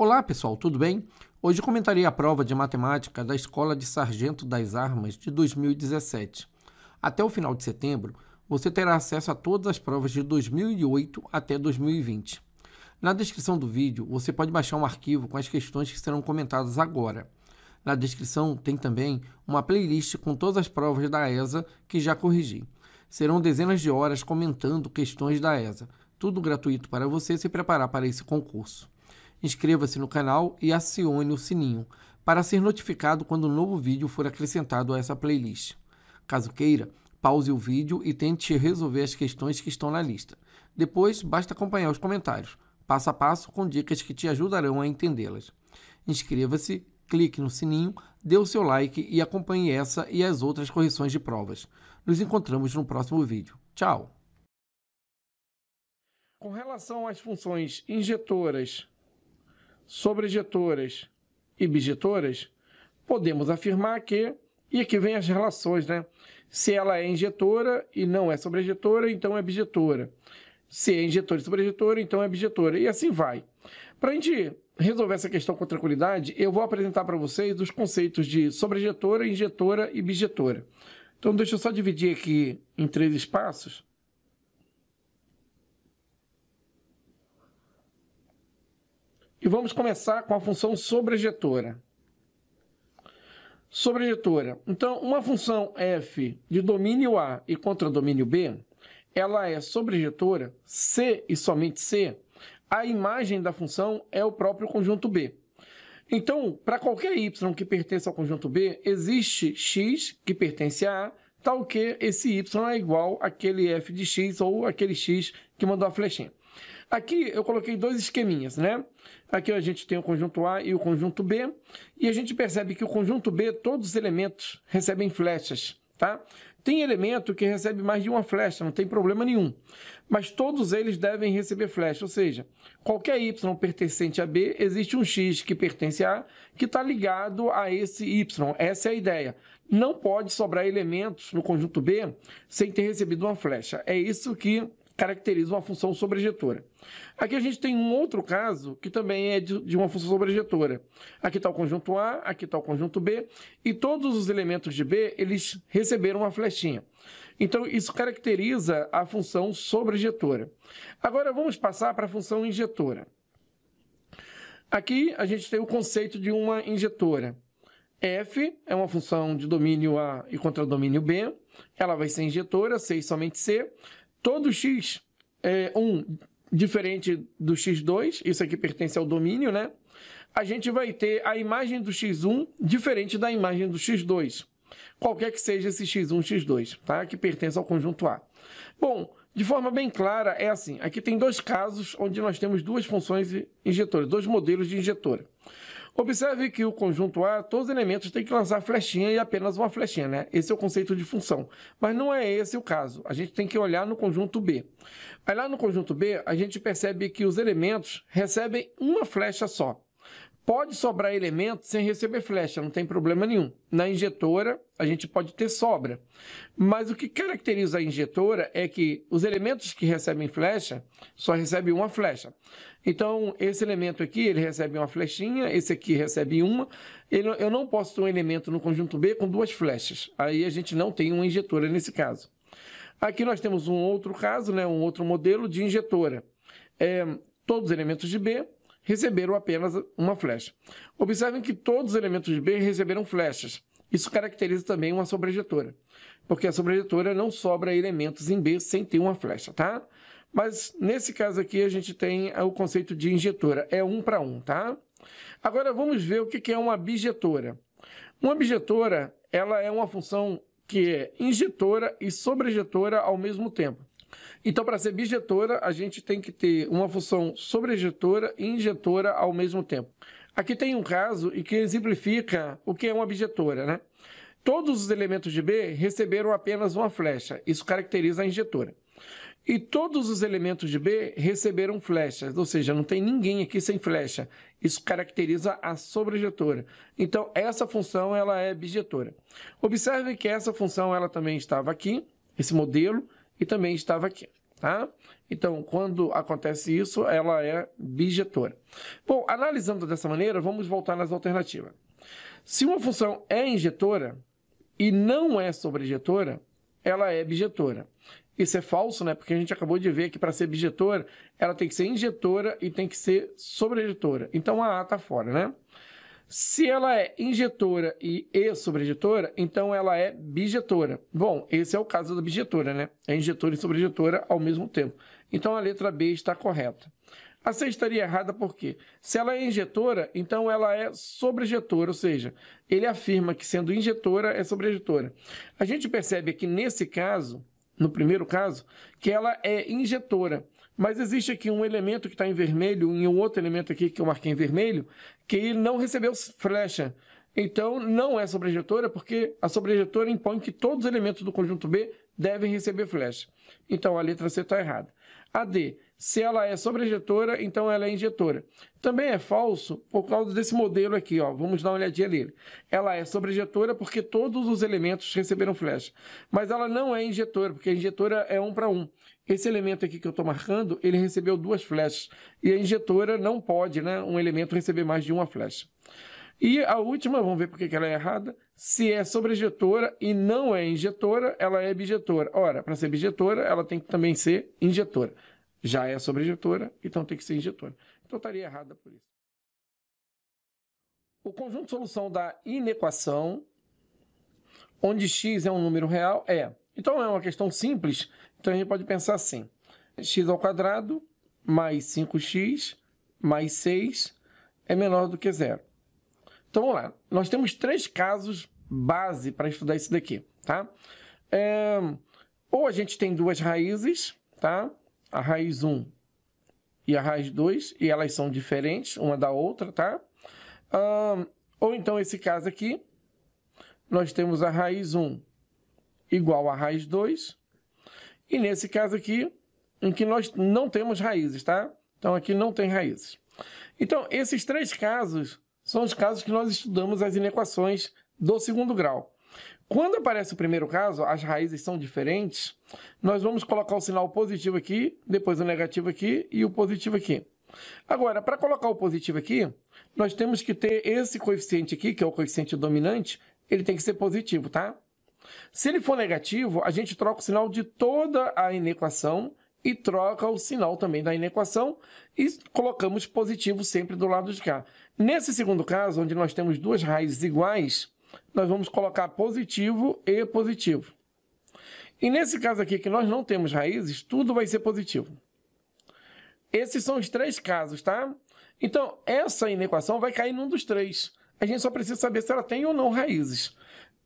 Olá pessoal, tudo bem? Hoje comentarei a prova de matemática da Escola de Sargento das Armas de 2017. Até o final de setembro, você terá acesso a todas as provas de 2008 até 2020. Na descrição do vídeo, você pode baixar um arquivo com as questões que serão comentadas agora. Na descrição tem também uma playlist com todas as provas da ESA que já corrigi. Serão dezenas de horas comentando questões da ESA. Tudo gratuito para você se preparar para esse concurso. Inscreva-se no canal e acione o sininho para ser notificado quando um novo vídeo for acrescentado a essa playlist. Caso queira, pause o vídeo e tente resolver as questões que estão na lista. Depois, basta acompanhar os comentários, passo a passo com dicas que te ajudarão a entendê-las. Inscreva-se, clique no sininho, dê o seu like e acompanhe essa e as outras correções de provas. Nos encontramos no próximo vídeo. Tchau! Com relação às funções injetoras, sobrejetoras e bijetoras, podemos afirmar que, e aqui vem as relações, né? Se ela é injetora e não é sobrejetora, então é bijetora. Se é injetora e sobrejetora, então é bijetora. E assim vai. Para a gente resolver essa questão com tranquilidade, eu vou apresentar para vocês os conceitos de sobrejetora, injetora e bijetora. Então, deixa eu só dividir aqui em 3 espaços. E vamos começar com a função sobrejetora. Sobrejetora. Então, uma função f de domínio A e contra domínio B, ela é sobrejetora se e somente se a imagem da função é o próprio conjunto B. Então, para qualquer y que pertença ao conjunto B, existe x que pertence a A, tal que esse y é igual àquele f de x ou aquele x que mandou a flechinha. Aqui eu coloquei 2 esqueminhas, né? Aqui a gente tem o conjunto A e o conjunto B, e a gente percebe que o conjunto B, todos os elementos recebem flechas, tá? Tem elemento que recebe mais de uma flecha, não tem problema nenhum. Mas todos eles devem receber flecha, ou seja, qualquer y pertencente a B, existe um x que pertence a A, que está ligado a esse y. Essa é a ideia. Não pode sobrar elementos no conjunto B sem ter recebido uma flecha. É isso que caracteriza uma função sobrejetora. Aqui a gente tem um outro caso que também é de uma função sobrejetora. Aqui está o conjunto A, aqui está o conjunto B, e todos os elementos de B, eles receberam uma flechinha. Então, isso caracteriza a função sobrejetora. Agora, vamos passar para a função injetora. Aqui a gente tem o conceito de uma injetora. F é uma função de domínio A e contra domínio B. Ela vai ser injetora, C e somente C. Todo x é 1 diferente do x2, isso aqui pertence ao domínio, né? A gente vai ter a imagem do x1 diferente da imagem do x2, qualquer que seja esse x1, x2, tá? Que pertence ao conjunto A. Bom, de forma bem clara, é assim, aqui tem 2 casos onde nós temos 2 funções injetoras, 2 modelos de injetora. Observe que o conjunto A, todos os elementos têm que lançar flechinha e apenas uma flechinha, né? Esse é o conceito de função. Mas não é esse o caso. A gente tem que olhar no conjunto B. Aí lá no conjunto B, a gente percebe que os elementos recebem uma flecha só. Pode sobrar elemento sem receber flecha, não tem problema nenhum. Na injetora, a gente pode ter sobra. Mas o que caracteriza a injetora é que os elementos que recebem flecha só recebem uma flecha. Então, esse elemento aqui, ele recebe uma flechinha, esse aqui recebe uma. Eu não posso ter um elemento no conjunto B com 2 flechas. Aí a gente não tem uma injetora nesse caso. Aqui nós temos um outro caso, né, um outro modelo de injetora. Todos os elementos de B receberam apenas uma flecha. Observem que todos os elementos de B receberam flechas. Isso caracteriza também uma sobrejetora, porque a sobrejetora não sobra elementos em B sem ter uma flecha, tá? Mas nesse caso aqui a gente tem o conceito de injetora, é 1 para 1, tá? Agora vamos ver o que é uma bijetora. Uma bijetora, ela é uma função que é injetora e sobrejetora ao mesmo tempo. Então, para ser bijetora, a gente tem que ter uma função sobrejetora e injetora ao mesmo tempo. Aqui tem um caso em que exemplifica o que é uma bijetora, né? Todos os elementos de B receberam apenas uma flecha. Isso caracteriza a injetora. E todos os elementos de B receberam flechas, ou seja, não tem ninguém aqui sem flecha. Isso caracteriza a sobrejetora. Então, essa função ela é bijetora. Observe que essa função ela também estava aqui, esse modelo, e também estava aqui. tá? Então, quando acontece isso, ela é bijetora. Bom, analisando dessa maneira, vamos voltar nas alternativas. Se uma função é injetora e não é sobrejetora, ela é bijetora. Isso é falso, né? Porque a gente acabou de ver que para ser bijetora, ela tem que ser injetora e tem que ser sobrejetora. Então, a A está fora, né? Se ela é injetora e sobrejetora, então ela é bijetora. Bom, esse é o caso da bijetora, né? É injetora e sobrejetora ao mesmo tempo. Então, a letra B está correta. A C estaria errada porque, se ela é injetora, então ela é sobrejetora, ou seja, ele afirma que sendo injetora é sobrejetora. A gente percebe aqui nesse caso, no primeiro caso, que ela é injetora. Mas existe aqui um elemento que está em vermelho e um outro elemento aqui que eu marquei em vermelho, que ele não recebeu flecha. Então, não é sobrejetora, porque a sobrejetora impõe que todos os elementos do conjunto B devem receber flecha. Então, a letra C está errada. A D, se ela é sobrejetora, então ela é injetora. Também é falso por causa desse modelo aqui, ó. Vamos dar uma olhadinha nele. Ela é sobrejetora porque todos os elementos receberam flecha. Mas ela não é injetora, porque a injetora é 1 para 1. Esse elemento aqui que eu estou marcando, ele recebeu 2 flechas. E a injetora não pode, né, um elemento receber mais de uma flecha. E a última, vamos ver por que ela é errada. Se é sobrejetora e não é injetora, ela é bijetora. Ora, para ser bijetora, ela tem que também ser injetora. Já é sobrejetora, então tem que ser injetora. Então estaria errada por isso. O conjunto de solução da inequação, onde x é um número real, é. Então é uma questão simples, então a gente pode pensar assim. X ao quadrado mais 5x mais 6 é menor do que 0. Então, vamos lá. Nós temos 3 casos base para estudar isso daqui, tá? Ou a gente tem 2 raízes, tá? A raiz 1 e a raiz 2, e elas são diferentes uma da outra, tá? Ou então, esse caso aqui, nós temos a raiz 1 igual a raiz 2, e nesse caso aqui, em que nós não temos raízes, tá? Então, aqui não tem raízes. Então, esses 3 casos são os casos que nós estudamos as inequações do segundo grau. Quando aparece o primeiro caso, as raízes são diferentes, nós vamos colocar o sinal positivo aqui, depois o negativo aqui e o positivo aqui. Agora, para colocar o positivo aqui, nós temos que ter esse coeficiente aqui, que é o coeficiente dominante, ele tem que ser positivo, tá? Se ele for negativo, a gente troca o sinal de toda a inequação e troca o sinal também da inequação e colocamos positivo sempre do lado de cá. Nesse segundo caso, onde nós temos 2 raízes iguais, nós vamos colocar positivo e positivo. E nesse caso aqui, que nós não temos raízes, tudo vai ser positivo. Esses são os 3 casos, tá? Então, essa inequação vai cair num dos 3. A gente só precisa saber se ela tem ou não raízes.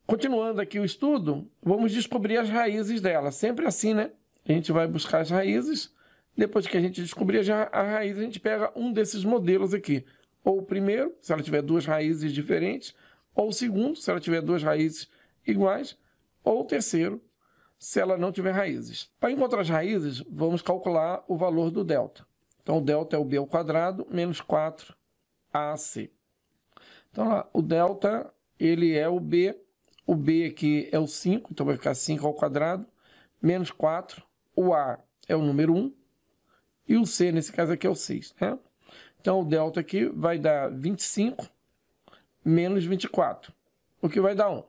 Continuando aqui o estudo, vamos descobrir as raízes dela. Sempre assim, né? A gente vai buscar as raízes. Depois que a gente descobrir a raiz, a gente pega um desses modelos aqui. Ou o primeiro, se ela tiver 2 raízes diferentes. Ou o segundo, se ela tiver 2 raízes iguais. Ou o terceiro, se ela não tiver raízes. Para encontrar as raízes, vamos calcular o valor do delta. Então, o delta é o b ao quadrado menos 4ac. Então, lá, o delta, ele é o b. O b aqui é o 5, então vai ficar 5 ao quadrado, menos 4. O a é o número 1. E o c, nesse caso aqui, é o 6. Né? Então, o delta aqui vai dar 25 menos 24, o que vai dar 1.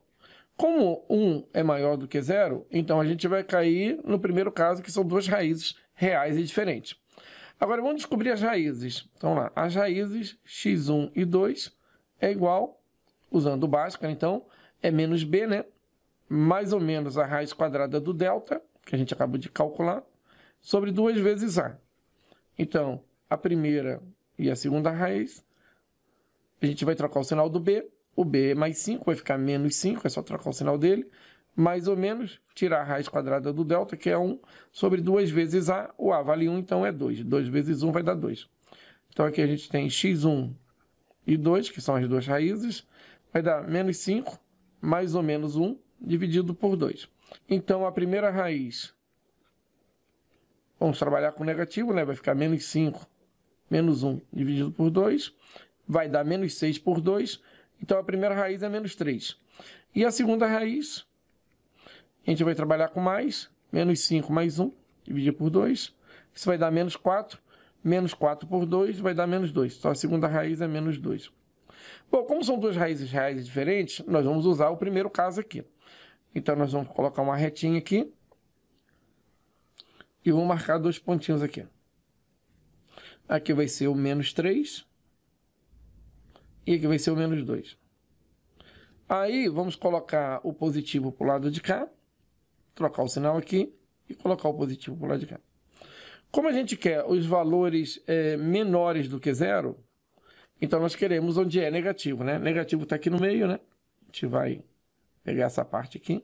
Como 1 é maior do que 0, então a gente vai cair no primeiro caso, que são 2 raízes reais e diferentes. Agora, vamos descobrir as raízes. Então, lá, as raízes x1 e 2 é igual, usando o Bhaskara, então, é menos b, né? Mais ou menos a raiz quadrada do delta, que a gente acabou de calcular, sobre 2 vezes a. Então, a primeira e a segunda raiz, a gente vai trocar o sinal do b. O b é mais 5, vai ficar menos 5, é só trocar o sinal dele. Mais ou menos, tirar a raiz quadrada do delta, que é 1, sobre 2 vezes a. O a vale 1, então é 2. 2 vezes 1 vai dar 2. Então, aqui a gente tem x1 e 2, que são as 2 raízes. Vai dar menos 5, mais ou menos 1, dividido por 2. Então, a primeira raiz, vamos trabalhar com negativo, né? Vai ficar menos 5, menos 1, dividido por 2. Vai dar menos 6 por 2. Então, a primeira raiz é menos 3. E a segunda raiz, a gente vai trabalhar com mais, menos 5 mais 1, Dividir por 2. Isso vai dar menos 4. Menos 4 por 2 vai dar menos 2. Então, a segunda raiz é menos 2. Bom, como são duas raízes reais diferentes, nós vamos usar o primeiro caso aqui. Então, nós vamos colocar uma retinha aqui. E vou marcar 2 pontinhos aqui. Aqui vai ser o menos 3. E aqui vai ser o menos 2. Aí, vamos colocar o positivo para o lado de cá. Trocar o sinal aqui. E colocar o positivo para o lado de cá. Como a gente quer os valores menores do que 0, então nós queremos onde é negativo, né? Negativo está aqui no meio, né? A gente vai pegar essa parte aqui.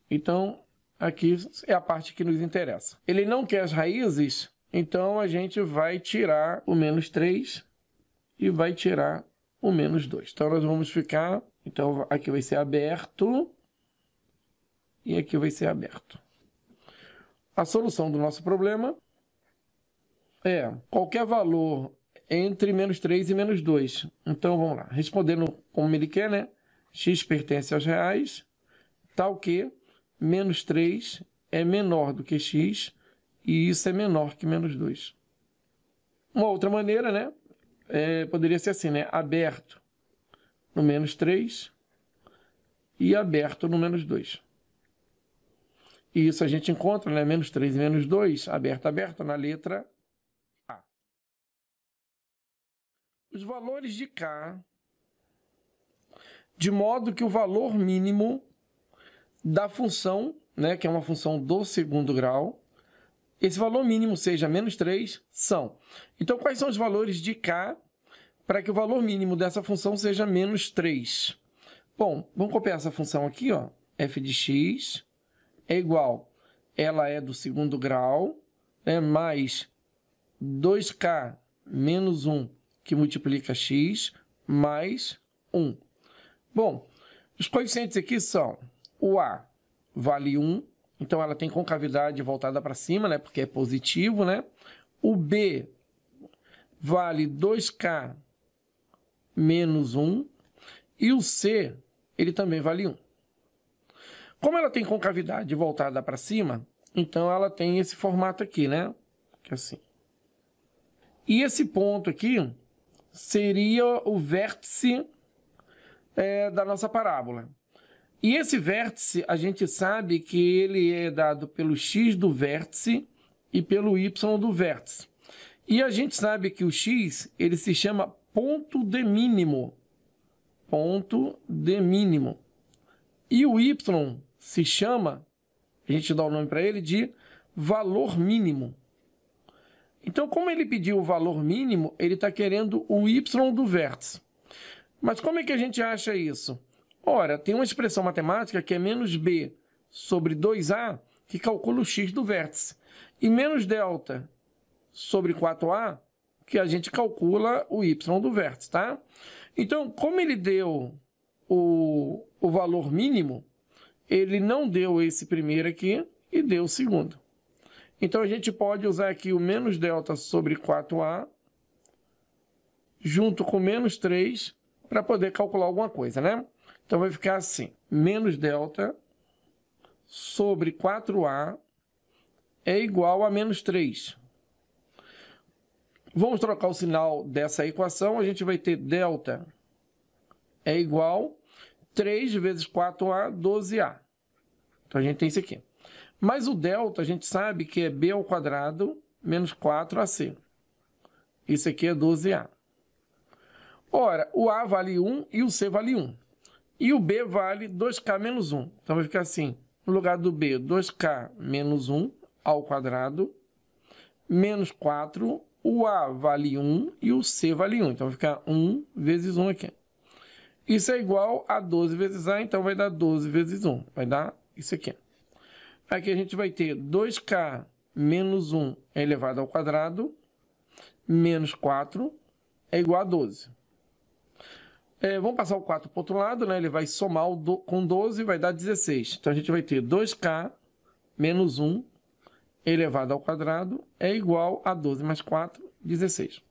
Então, aqui é a parte que nos interessa. Ele não quer as raízes, então a gente vai tirar o menos 3 e vai tirar o menos 2. Então, nós vamos ficar... Então, aqui vai ser aberto e aqui vai ser aberto. A solução do nosso problema é qualquer valor entre menos 3 e menos 2. Então, vamos lá. Respondendo como ele quer, né? X pertence aos reais, tal que menos 3 é menor do que x e isso é menor que menos 2. Uma outra maneira, né? Poderia ser assim, né? Aberto no menos 3 e aberto no menos 2. E isso a gente encontra, né? Menos 3 e menos 2, aberto, aberto, na letra A. Os valores de K, de modo que o valor mínimo da função, né, que é uma função do segundo grau, esse valor mínimo seja menos 3, são. Então, quais são os valores de K para que o valor mínimo dessa função seja menos 3? Bom, vamos copiar essa função aqui, ó, f de x é igual, ela é do segundo grau, né, mais 2k menos 1, que multiplica x, mais 1. Bom, os coeficientes aqui são, o a vale 1, então ela tem concavidade voltada para cima, né, porque é positivo, né? O b vale 2k menos 1, e o c, ele também vale 1. Como ela tem concavidade voltada para cima, então ela tem esse formato aqui, né? Que é assim. E esse ponto aqui seria o vértice da nossa parábola. E esse vértice, a gente sabe que ele é dado pelo x do vértice e pelo y do vértice. E a gente sabe que o x, ele se chama ponto de mínimo. Ponto de mínimo. E o y se chama, a gente dá o nome para ele, de valor mínimo. Então, como ele pediu o valor mínimo, ele está querendo o y do vértice. Mas como é que a gente acha isso? Ora, tem uma expressão matemática que é menos b sobre 2a, que calcula o x do vértice. E menos delta sobre 4a, que a gente calcula o y do vértice, tá? Então, como ele deu o valor mínimo, ele não deu esse primeiro aqui e deu o segundo. Então, a gente pode usar aqui o menos delta sobre 4a junto com menos 3 para poder calcular alguma coisa, né? Então, vai ficar assim, menos delta sobre 4a é igual a menos 3. Vamos trocar o sinal dessa equação, a gente vai ter delta é igual 3 vezes 4a, 12a. Então, a gente tem isso aqui. Mas o delta, a gente sabe que é b ao quadrado menos 4ac. Isso aqui é 12a. Ora, o a vale 1 e o c vale 1. E o b vale 2k menos 1. Então, vai ficar assim, no lugar do b, 2k menos 1 ao quadrado, menos 4, o a vale 1 e o c vale 1. Então, vai ficar 1 vezes 1 aqui. Isso é igual a 12 vezes a, então vai dar 12 vezes 1. Vai dar isso aqui. Aqui a gente vai ter 2k menos 1 elevado ao quadrado, menos 4 é igual a 12. Vamos passar o 4 para o outro lado, né? Ele vai somar com 12 e vai dar 16. Então, a gente vai ter 2k menos 1 elevado ao quadrado é igual a 12 mais 4, 16.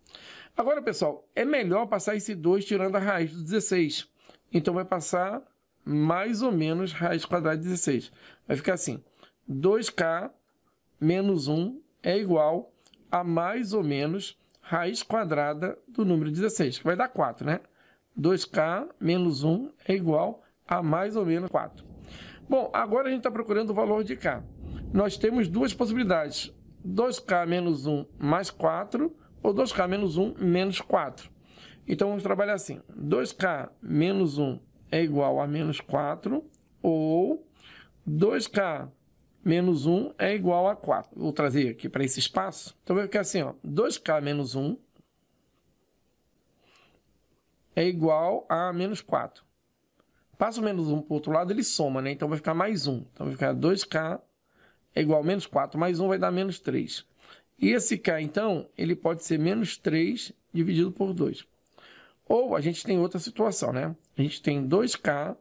Agora, pessoal, é melhor passar esse 2 tirando a raiz do 16. Então, vai passar mais ou menos raiz quadrada de 16. Vai ficar assim, 2k menos 1 é igual a mais ou menos raiz quadrada do número 16, que vai dar 4, né? 2k menos 1 é igual a mais ou menos 4. Bom, agora a gente está procurando o valor de k. Nós temos duas possibilidades, 2k menos 1 mais 4 ou 2k menos 1 menos 4. Então, vamos trabalhar assim, 2k menos 1 é igual a menos 4 ou 2k menos 1 é igual a 4. Vou trazer aqui para esse espaço. Então, vai ficar assim, ó, 2k menos 1 é igual a menos 4. Passa o menos 1 para o outro lado, ele soma, né? Então, vai ficar mais 1. Então, vai ficar 2k é igual a menos 4, mais 1 vai dar menos 3. E esse k, então, ele pode ser menos 3 dividido por 2. Ou a gente tem outra situação, né? A gente tem 2k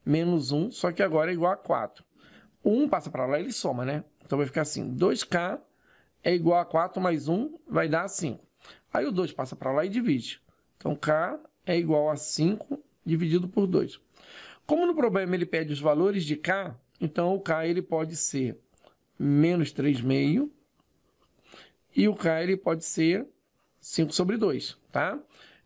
menos 1, só que agora é igual a 4. O 1 passa para lá, ele soma, né? Então, vai ficar assim, 2k é igual a 4 mais 1 vai dar 5. Aí o 2 passa para lá e divide. Então, k é igual a 5 dividido por 2. Como no problema ele pede os valores de k, então o k ele pode ser menos 3,5 e o k ele pode ser 5 sobre 2, tá?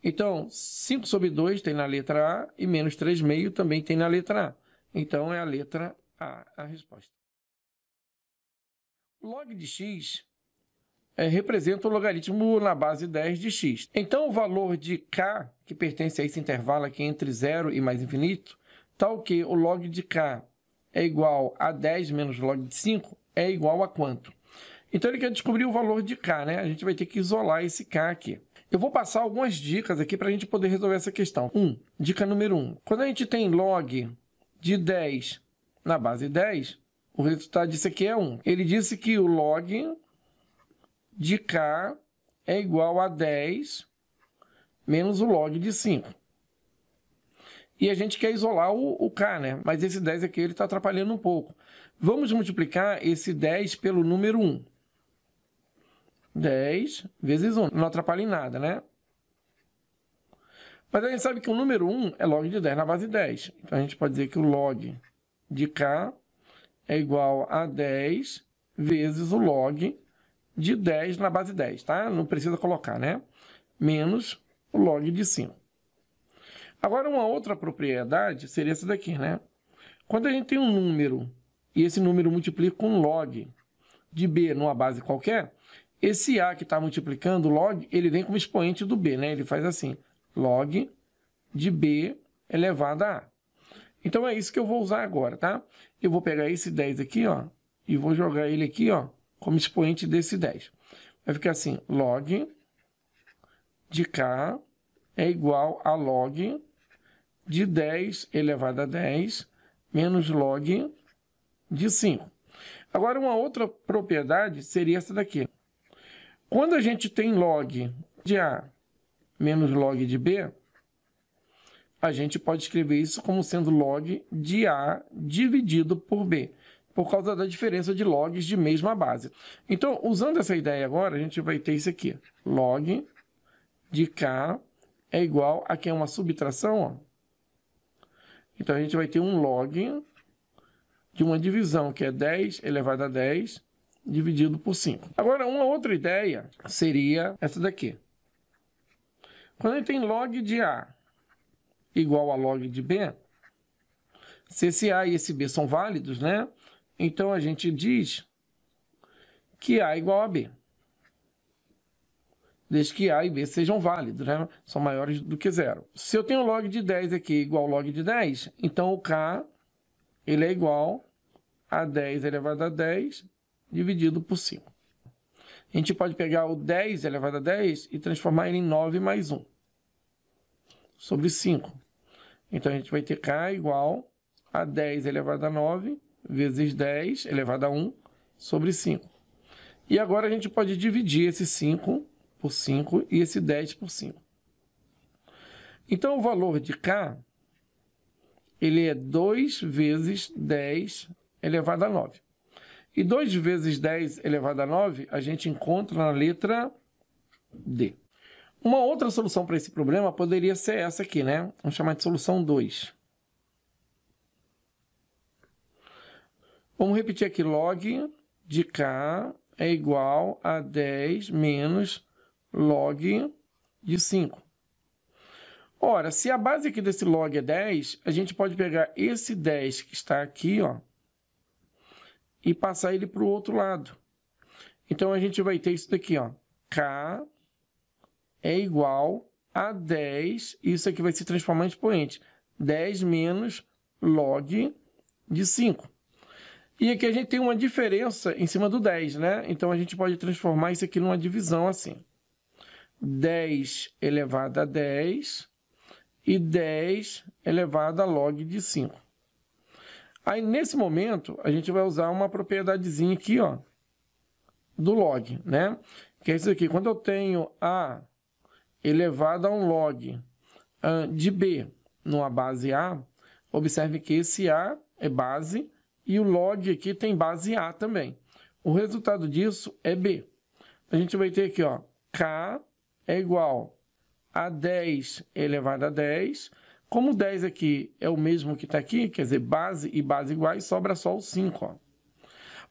Então, 5 sobre 2 tem na letra A e menos 3,5 também tem na letra A. Então, é a letra A a resposta. Log de x representa o logaritmo na base 10 de x. Então, o valor de k, que pertence a esse intervalo aqui entre 0 e mais infinito, tal que o log de k é igual a 10 menos log de 5, é igual a quanto? Então, ele quer descobrir o valor de k, né? A gente vai ter que isolar esse k aqui. Eu vou passar algumas dicas aqui para a gente poder resolver essa questão. Dica número 1. Quando a gente tem log de 10 na base 10, o resultado disso aqui é 1. Ele disse que o log de k é igual a 10 menos o log de 5. E a gente quer isolar o k, né? Mas esse 10 aqui ele está atrapalhando um pouco. Vamos multiplicar esse 10 pelo número 1. 10 vezes 1. Não atrapalha em nada, né? Mas a gente sabe que o número 1 é log de 10 na base 10. Então, a gente pode dizer que o log de k é igual a 10 vezes o log de 10 na base 10, tá? Não precisa colocar, né? Menos o log de 5. Agora, uma outra propriedade seria essa daqui, né? Quando a gente tem um número e esse número multiplica com log de b numa base qualquer, esse a que está multiplicando o log, ele vem como expoente do b, né? Ele faz assim, log de b elevado a a. Então, é isso que eu vou usar agora, tá? Eu vou pegar esse 10 aqui, ó, e vou jogar ele aqui, ó, como expoente desse 10. Vai ficar assim, log de k é igual a log de 10 elevado a 10 menos log de 5. Agora, uma outra propriedade seria essa daqui. Quando a gente tem log de A menos log de B, a gente pode escrever isso como sendo log de A dividido por B, por causa da diferença de logs de mesma base. Então, usando essa ideia agora, a gente vai ter isso aqui. Log de K é igual a que é uma subtração, ó. Então, a gente vai ter um log de uma divisão, que é 10 elevado a 10, dividido por 5. Agora, uma outra ideia seria essa daqui. Quando a gente tem log de A igual a log de B, se esse A e esse B são válidos, né? Então, a gente diz que A é igual a B. Desde que A e B sejam válidos, né? São maiores do que 0. Se eu tenho log de 10 aqui igual a log de 10, então o K ele é igual a 10 elevado a 10 dividido por 5. A gente pode pegar o 10 elevado a 10 e transformar ele em 9 mais 1 sobre 5. Então, a gente vai ter K igual a 10 elevado a 9 vezes 10 elevado a 1 sobre 5. E agora a gente pode dividir esse 5 por 5 e esse 10 por 5. Então, o valor de K ele é 2 vezes 10 elevado a 9. E 2 vezes 10 elevado a 9, a gente encontra na letra D. Uma outra solução para esse problema poderia ser essa aqui, né? Vamos chamar de solução 2. Vamos repetir aqui, log de K é igual a 10 menos log de 5. Ora, se a base aqui desse log é 10, a gente pode pegar esse 10 que está aqui, ó, e passar ele para o outro lado. Então, a gente vai ter isso daqui, ó, K é igual a 10, isso aqui vai se transformar em expoente, 10 menos log de 5. E aqui a gente tem uma diferença em cima do 10, né? Então, a gente pode transformar isso aqui numa divisão assim. 10 elevado a 10 e 10 elevado a log de 5. Aí, nesse momento, a gente vai usar uma propriedadezinha aqui, ó, do log, né? Que é isso aqui. Quando eu tenho A elevado a um log de B numa base A, observe que esse A é base e o log aqui tem base A também. O resultado disso é B. A gente vai ter aqui, ó, K é igual a 10 elevado a 10. Como 10 aqui é o mesmo que está aqui, quer dizer, base e base iguais, sobra só o 5. Ó.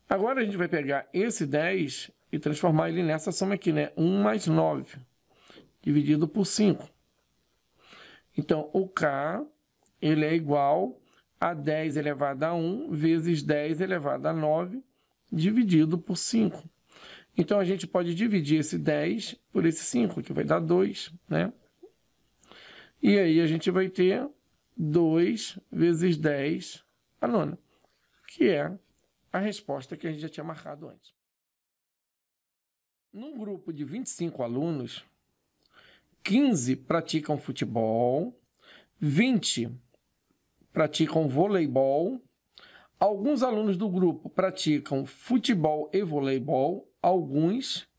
Agora a gente vai pegar esse 10 e transformar ele nessa soma aqui, né? 1 mais 9, dividido por 5. Então, o K ele é igual a 10 elevado a 1 vezes 10 elevado a 9, dividido por 5. Então, a gente pode dividir esse 10 por esse 5, que vai dar 2, né? E aí, a gente vai ter 2 vezes 10 a nona, que é a resposta que a gente já tinha marcado antes. Num grupo de 25 alunos, 15 praticam futebol, 20 praticam voleibol, alguns alunos do grupo praticam futebol e voleibol, alguns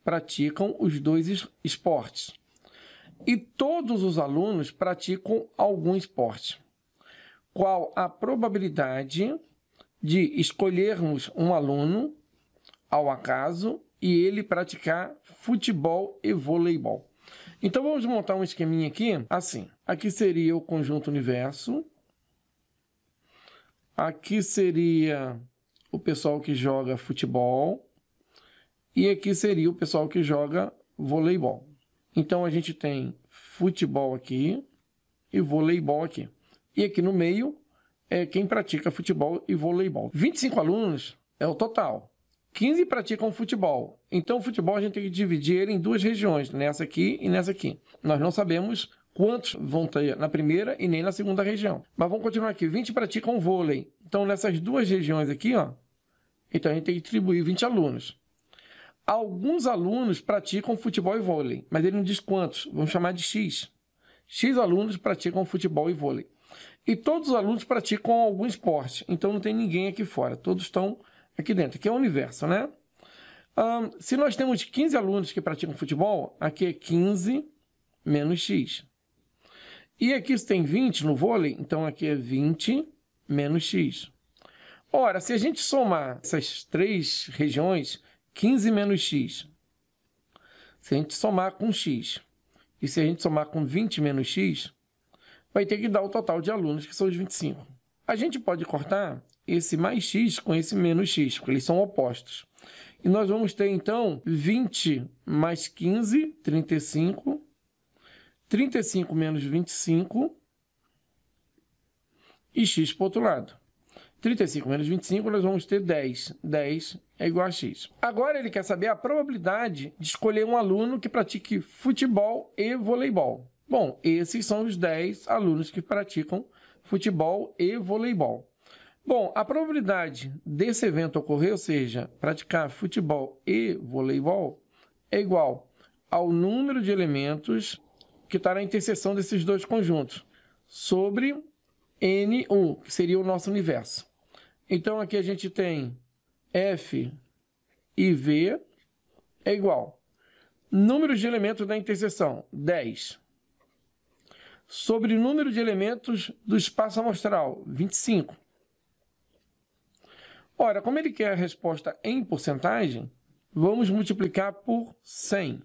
praticam os dois esportes. E todos os alunos praticam algum esporte. Qual a probabilidade de escolhermos um aluno ao acaso e ele praticar futebol e voleibol? Então, vamos montar um esqueminha aqui, assim. Aqui seria o conjunto universo. Aqui seria o pessoal que joga futebol. E aqui seria o pessoal que joga voleibol. Então, a gente tem futebol aqui e voleibol aqui. E aqui no meio é quem pratica futebol e voleibol. 25 alunos é o total. 15 praticam futebol. Então, o futebol a gente tem que dividir ele em duas regiões, nessa aqui e nessa aqui. Nós não sabemos quantos vão ter na primeira e nem na segunda região. Mas vamos continuar aqui. 20 praticam vôlei. Então, nessas duas regiões aqui, ó, então a gente tem que distribuir 20 alunos. Alguns alunos praticam futebol e vôlei, mas ele não diz quantos. Vamos chamar de X. X alunos praticam futebol e vôlei. E todos os alunos praticam algum esporte. Então, não tem ninguém aqui fora. Todos estão aqui dentro, aqui é o universo, né? Se nós temos 15 alunos que praticam futebol, aqui é 15 menos X. E aqui se tem 20 no vôlei, então aqui é 20 menos X. Ora, se a gente somar essas três regiões, 15 menos X, se a gente somar com X, e se a gente somar com 20 menos X, vai ter que dar o total de alunos, que são os 25. A gente pode cortar esse mais X com esse menos X, porque eles são opostos. E nós vamos ter, então, 20 mais 15, 35. 35 menos 25. E X para o outro lado. 35 menos 25, nós vamos ter 10. 10 é igual a X. Agora, ele quer saber a probabilidade de escolher um aluno que pratique futebol e voleibol. Bom, esses são os 10 alunos que praticam futebol e voleibol. Bom, a probabilidade desse evento ocorrer, ou seja, praticar futebol e voleibol, é igual ao número de elementos que está na interseção desses dois conjuntos, sobre N1, que seria o nosso universo. Então, aqui a gente tem F e V é igual. Número de elementos da interseção, 10. Sobre número de elementos do espaço amostral, 25. Ora, como ele quer a resposta em porcentagem, vamos multiplicar por 100.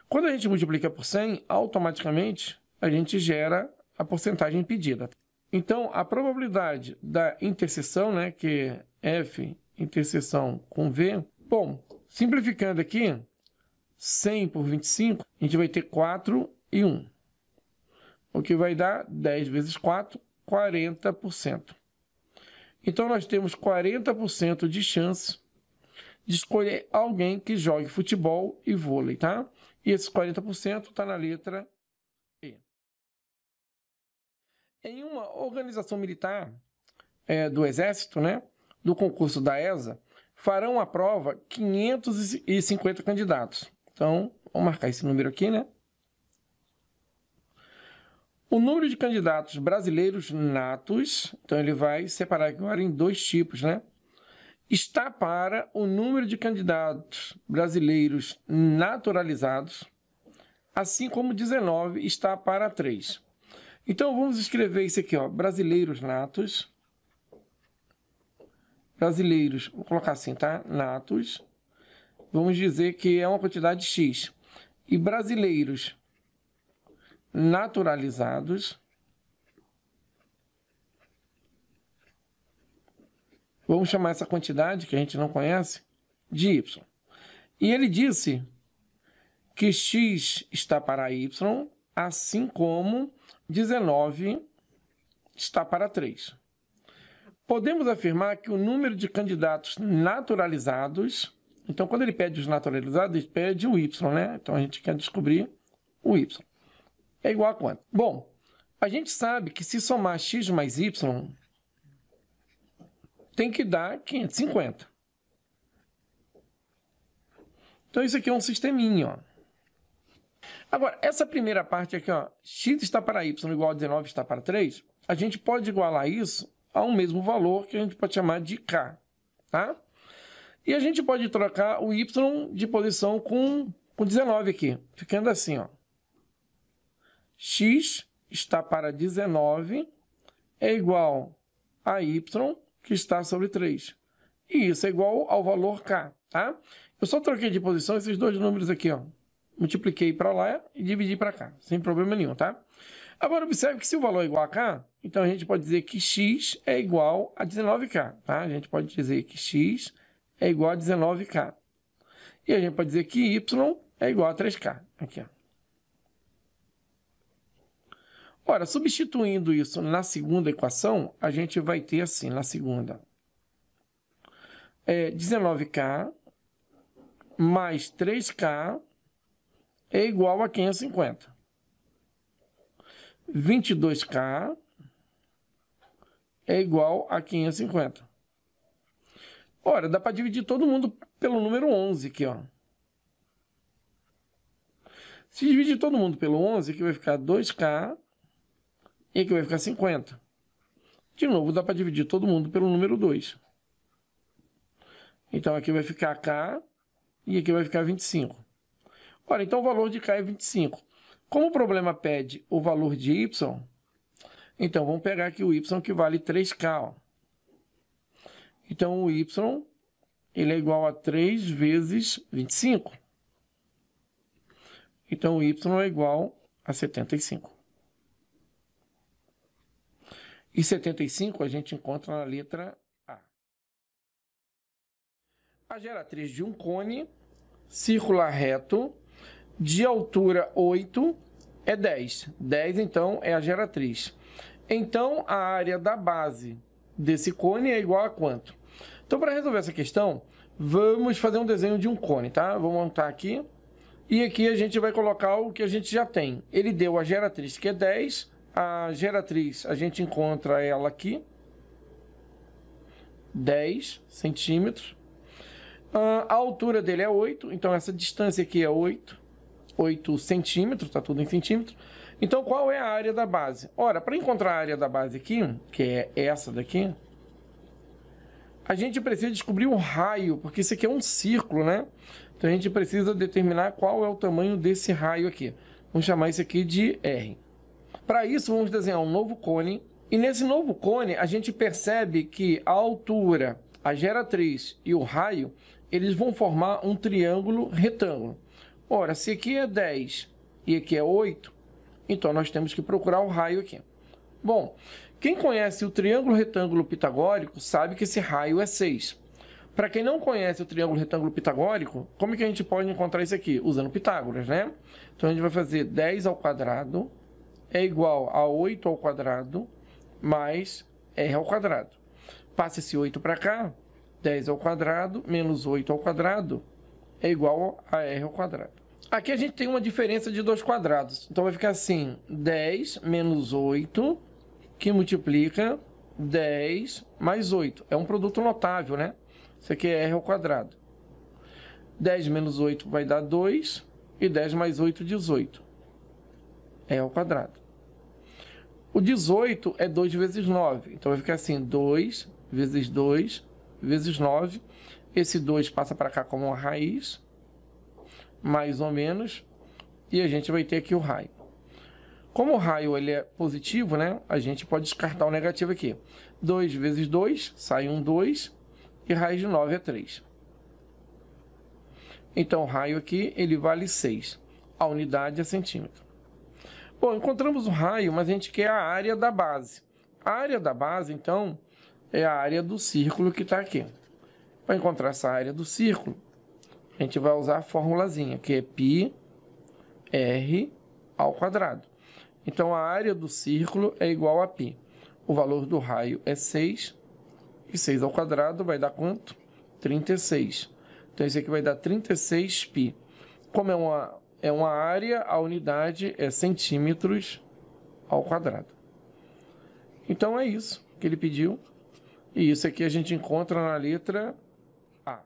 Quando a gente multiplica por 100, automaticamente a gente gera a porcentagem pedida. Então, a probabilidade da interseção, né, que é F interseção com V, bom, simplificando aqui, 100 por 25, a gente vai ter 4 e 1. O que vai dar 10 vezes 4, 40%. Então, nós temos 40% de chance de escolher alguém que jogue futebol e vôlei, tá? E esses 40% está na letra E. Em uma organização militar do Exército, né, do concurso da ESA, farão a prova 550 candidatos. Então, vamos marcar esse número aqui, né? O número de candidatos brasileiros natos, então ele vai separar agora em dois tipos, né? Está para o número de candidatos brasileiros naturalizados, assim como 19 está para 3. Então, vamos escrever isso aqui, ó, brasileiros natos. Brasileiros, vou colocar assim, tá? Natos. Vamos dizer que é uma quantidade X. E brasileiros naturalizados. Vamos chamar essa quantidade, que a gente não conhece, de Y. E ele disse que X está para Y, assim como 19 está para 3. Podemos afirmar que o número de candidatos naturalizados... Então, quando ele pede os naturalizados, ele pede o Y, né? Então, a gente quer descobrir o Y. É igual a quanto? Bom, a gente sabe que se somar X mais Y, tem que dar 550. Então, isso aqui é um sisteminha, ó. Agora, essa primeira parte aqui, ó, X está para Y igual a 19 está para 3, a gente pode igualar isso a um mesmo valor que a gente pode chamar de K, tá? E a gente pode trocar o Y de posição com 19 aqui, ficando assim, ó. X está para 19 é igual a Y que está sobre 3. E isso é igual ao valor K, tá? Eu só troquei de posição esses dois números aqui, ó. Multipliquei para lá e dividi para cá, sem problema nenhum, tá? Agora, observe que se o valor é igual a K, então a gente pode dizer que X é igual a 19K, tá? A gente pode dizer que X é igual a 19K. E a gente pode dizer que Y é igual a 3K, aqui, ó. Ora, substituindo isso na segunda equação, a gente vai ter assim, na segunda, 19K mais 3K é igual a 550. 22K é igual a 550. Ora, dá para dividir todo mundo pelo número 11 aqui, ó. Se dividir todo mundo pelo 11, aqui vai ficar 2K e aqui vai ficar 50. De novo, dá para dividir todo mundo pelo número 2. Então, aqui vai ficar K e aqui vai ficar 25. Ora, então o valor de K é 25. Como o problema pede o valor de Y, então vamos pegar aqui o Y que vale 3K, ó. Então, o Y, ele é igual a 3 vezes 25. Então, o Y é igual a 75. E 75 a gente encontra na letra A. A geratriz de um cone circular reto de altura 8 é 10. 10, então, é a geratriz. Então, a área da base desse cone é igual a quanto? Então, para resolver essa questão, vamos fazer um desenho de um cone, tá? Vou montar aqui. E aqui a gente vai colocar o que a gente já tem. Ele deu a geratriz, que é 10. A geratriz, a gente encontra ela aqui. 10 centímetros. A altura dele é 8. Então, essa distância aqui é 8 centímetros, tá tudo em centímetros. Então, qual é a área da base? Ora, para encontrar a área da base aqui, que é essa daqui, a gente precisa descobrir o raio, porque isso aqui é um círculo, né? Então, a gente precisa determinar qual é o tamanho desse raio aqui. Vamos chamar isso aqui de R. Para isso, vamos desenhar um novo cone. E nesse novo cone, a gente percebe que a altura, a geratriz e o raio, eles vão formar um triângulo retângulo. Ora, se aqui é 10 e aqui é 8, então nós temos que procurar o raio aqui. Bom, Quem conhece o triângulo retângulo pitagórico sabe que esse raio é 6. Para quem não conhece o triângulo retângulo pitagórico, como que a gente pode encontrar isso aqui? Usando Pitágoras, né? Então a gente vai fazer 10 ao quadrado é igual a 8 ao quadrado mais r ao quadrado. Passa esse 8 para cá, 10 ao quadrado menos 8 ao quadrado é igual a r ao quadrado. Aqui a gente tem uma diferença de 2 quadrados. Então vai ficar assim, 10 menos 8, que multiplica 10 mais 8. É um produto notável, né? Isso aqui é r ao quadrado. 10 menos 8 vai dar 2, e 10 mais 8, 18. R ao quadrado. O 18 é 2 vezes 9. Então vai ficar assim, 2 vezes 2 vezes 9. Esse 2 passa para cá como uma raiz, mais ou menos, e a gente vai ter aqui o raio. Como o raio ele é positivo, né? A gente pode descartar o negativo aqui. 2 vezes 2, sai um 2, e raiz de 9 é 3. Então, o raio aqui, ele vale 6. A unidade é centímetro. Bom, encontramos o raio, mas a gente quer a área da base. A área da base, então, é a área do círculo que está aqui. Para encontrar essa área do círculo, a gente vai usar a formulazinha, que é πr ao quadrado. Então, a área do círculo é igual a π. O valor do raio é 6, e 6 ao quadrado vai dar quanto? 36. Então, esse aqui vai dar 36π. Como é uma área, a unidade é centímetros ao quadrado. Então, é isso que ele pediu. E isso aqui a gente encontra na letra A.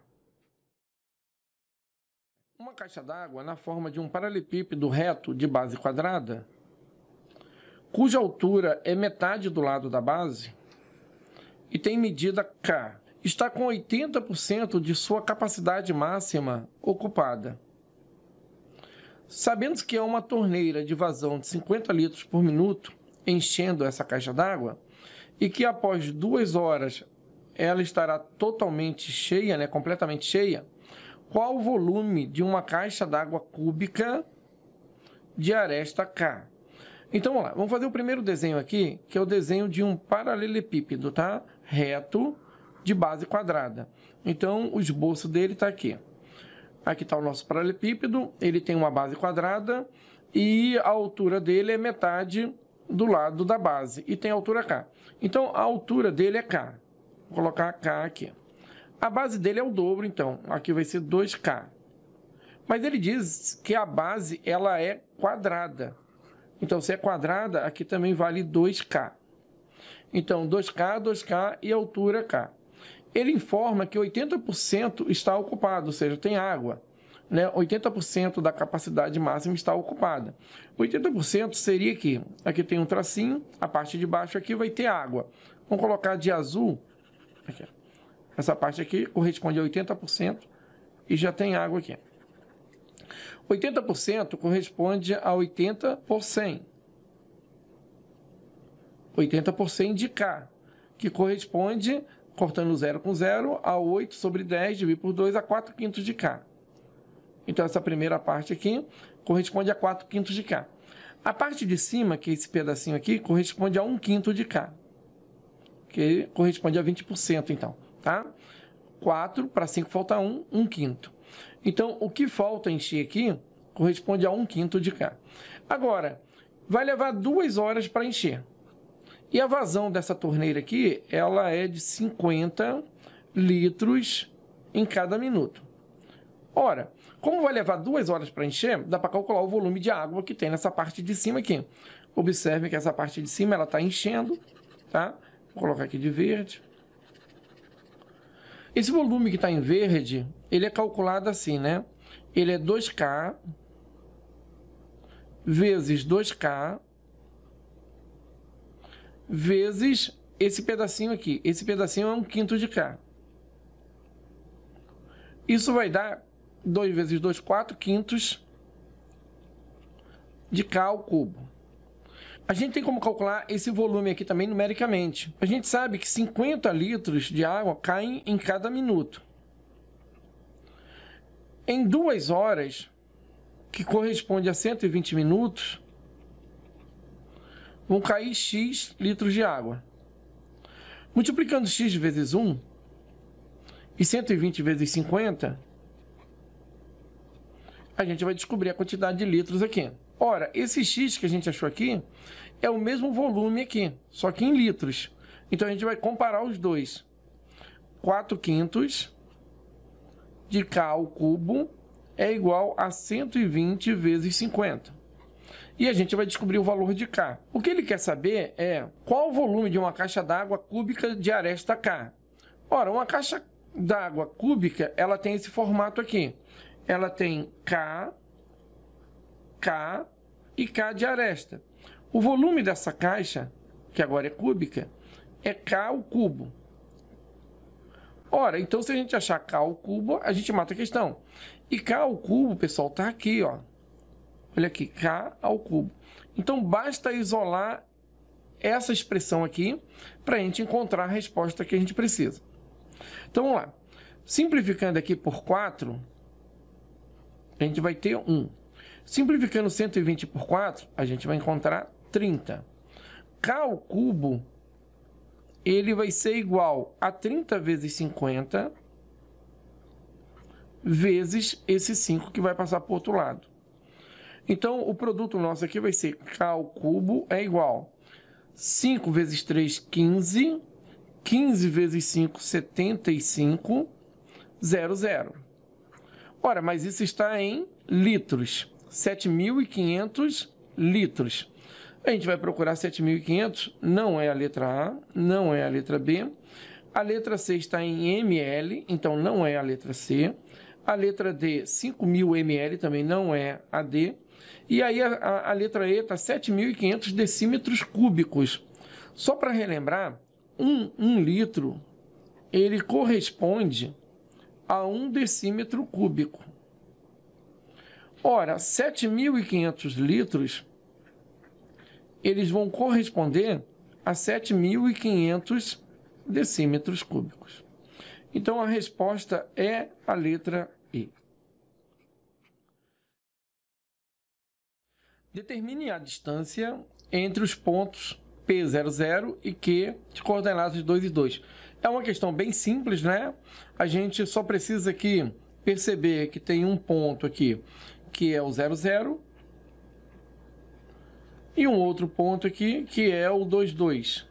Uma caixa d'água na forma de um paralelepípedo reto de base quadrada, cuja altura é metade do lado da base, e tem medida K, está com 80% de sua capacidade máxima ocupada. Sabendo que é uma torneira de vazão de 50 litros por minuto enchendo essa caixa d'água, e que após 2 horas ela estará totalmente cheia, né, completamente cheia, qual o volume de uma caixa d'água cúbica de aresta K? Então, vamos lá. Vamos fazer o primeiro desenho aqui, que é o desenho de um paralelepípedo, tá? Reto, de base quadrada. Então, o esboço dele está aqui. Aqui está o nosso paralelepípedo, ele tem uma base quadrada e a altura dele é metade do lado da base. E tem a altura K. Então, a altura dele é K. Vou colocar K aqui. A base dele é o dobro, então. Aqui vai ser 2K. Mas ele diz que a base ela é quadrada. Então, se é quadrada, aqui também vale 2K. Então, 2K, 2K e altura K. Ele informa que 80% está ocupado, ou seja, tem água. Né? 80% da capacidade máxima está ocupada. 80% seria aqui tem um tracinho, a parte de baixo aqui vai ter água. Vamos colocar de azul. Aqui. Essa parte aqui corresponde a 80% e já tem água aqui. 80% corresponde a 80 por 100. 80 por 100 de K, que corresponde, cortando 0 com 0, a 8 sobre 10 dividido por 2 a 4 quintos de K. Então, essa primeira parte aqui corresponde a 4 quintos de K. A parte de cima, que é esse pedacinho aqui, corresponde a 1 quinto de K, que corresponde a 20%, então. Tá? 4 para 5 falta 1, 1 quinto. Então, o que falta encher aqui corresponde a 1 quinto de K. Agora, vai levar 2 horas para encher. E a vazão dessa torneira aqui, ela é de 50 litros em cada minuto. Ora, como vai levar 2 horas para encher, dá para calcular o volume de água que tem nessa parte de cima aqui. Observe que essa parte de cima ela está enchendo, tá? Vou colocar aqui de verde. Esse volume que está em verde, ele é calculado assim, né? Ele é 2K vezes 2K vezes esse pedacinho aqui. Esse pedacinho é 1 quinto de K. Isso vai dar 2 vezes 2, 4 quintos de K ao cubo. A gente tem como calcular esse volume aqui também numericamente. A gente sabe que 50 litros de água caem em cada minuto. Em 2 horas, que corresponde a 120 minutos, vão cair x litros de água. Multiplicando x vezes 1 e 120 vezes 50, a gente vai descobrir a quantidade de litros aqui. Ora, esse x que a gente achou aqui é o mesmo volume aqui, só que em litros. Então, a gente vai comparar os dois. 4/5 de K ao cubo é igual a 120 vezes 50. E a gente vai descobrir o valor de K. O que ele quer saber é qual o volume de uma caixa d'água cúbica de aresta K. Ora, uma caixa d'água cúbica, ela tem esse formato aqui. Ela tem K, K e K de aresta. O volume dessa caixa, que agora é cúbica, é K ao cubo. Ora, então se a gente achar K ao cubo, a gente mata a questão. E K ao cubo, pessoal, está aqui, ó. Olha aqui, K ao cubo. Então, basta isolar essa expressão aqui para a gente encontrar a resposta que a gente precisa. Então, vamos lá. Simplificando aqui por 4, a gente vai ter 1. Simplificando 120 por 4, a gente vai encontrar 30. K ao cubo, ele vai ser igual a 30 vezes 50 vezes esse 5 que vai passar para o outro lado. Então, o produto nosso aqui vai ser K ao cubo é igual a 5 vezes 3, 15. 15 vezes 5, 75. 00. Ora, mas isso está em litros. 7.500 litros. A gente vai procurar 7.500. Não é a letra A, não é a letra B. A letra C está em ml, então não é a letra C. A letra D, 5.000 ml, também não é a D. E aí a letra E está 7.500 decímetros cúbicos. Só para relembrar, um litro, ele corresponde a 1 decímetro cúbico. Ora, 7.500 litros, eles vão corresponder a 7.500 decímetros cúbicos. Então, a resposta é a letra E. Determine a distância entre os pontos P00 e Q de coordenadas 2 e 2. É uma questão bem simples, né? A gente só precisa aqui perceber que tem um ponto aqui que é o 00 e um outro ponto aqui que é o 22.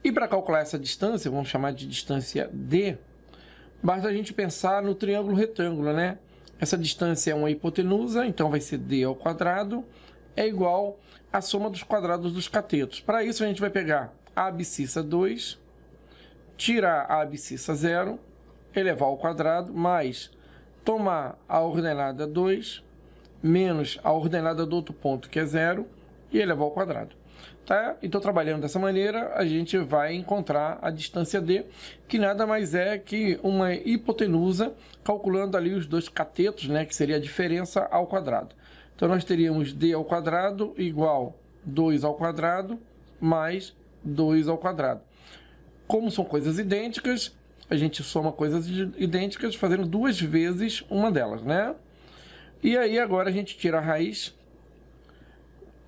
E para calcular essa distância, vamos chamar de distância D, basta a gente pensar no triângulo retângulo, né? Essa distância é uma hipotenusa, então vai ser D ao quadrado, é igual à soma dos quadrados dos catetos. Para isso, a gente vai pegar a abscissa 2, tirar a abscissa 0, elevar ao quadrado, mais tomar a ordenada 2, menos a ordenada do outro ponto, que é 0, e elevar ao quadrado. Tá? Então, trabalhando dessa maneira, a gente vai encontrar a distância D, que nada mais é que uma hipotenusa, calculando ali os dois catetos, né, que seria a diferença ao quadrado. Então, nós teríamos D ao quadrado igual 2 ao quadrado mais 2 ao quadrado. Como são coisas idênticas, a gente soma coisas idênticas fazendo duas vezes uma delas, né? E aí, agora a gente tira a raiz,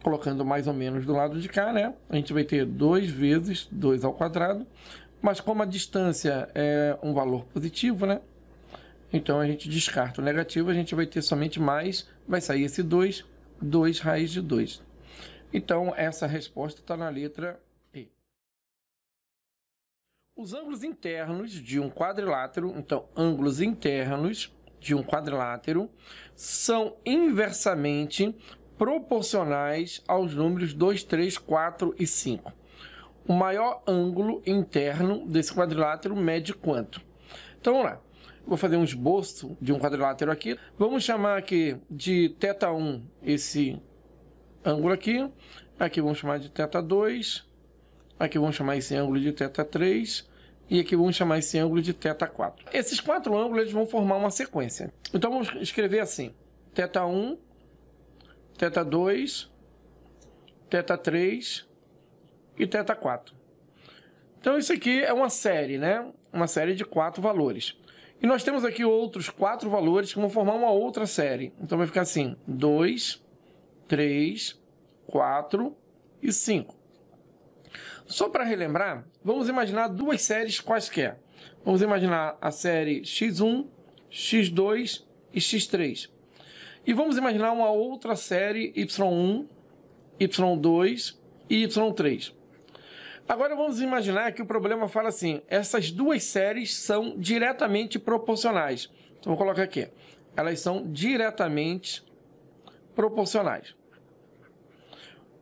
colocando mais ou menos do lado de cá, né? A gente vai ter 2 vezes 2 ao quadrado, mas como a distância é um valor positivo, né? Então, a gente descarta o negativo, a gente vai ter somente mais, vai sair esse 2, 2 raiz de 2. Então, essa resposta está na letra E. Os ângulos internos de um quadrilátero, então, ângulos internos de um quadrilátero, são inversamente proporcionais aos números 2, 3, 4 e 5. O maior ângulo interno desse quadrilátero mede quanto? Então, vamos lá. Vou fazer um esboço de um quadrilátero aqui. Vamos chamar aqui de θ1 esse ângulo aqui. Aqui vamos chamar de θ2. Aqui vamos chamar esse ângulo de θ3. E aqui vamos chamar esse ângulo de θ4. Esses quatro ângulos eles vão formar uma sequência. Então, vamos escrever assim. θ1, θ2, θ3 e θ4. Então, isso aqui é uma série, né? Uma série de 4 valores. E nós temos aqui outros 4 valores que vão formar uma outra série. Então, vai ficar assim, 2, 3, 4 e 5. Só para relembrar, vamos imaginar duas séries quaisquer. Vamos imaginar a série x1, x2 e x3. E vamos imaginar uma outra série y1, y2 e y3. Agora vamos imaginar que o problema fala assim, essas duas séries são diretamente proporcionais. Então vou colocar aqui, elas são diretamente proporcionais.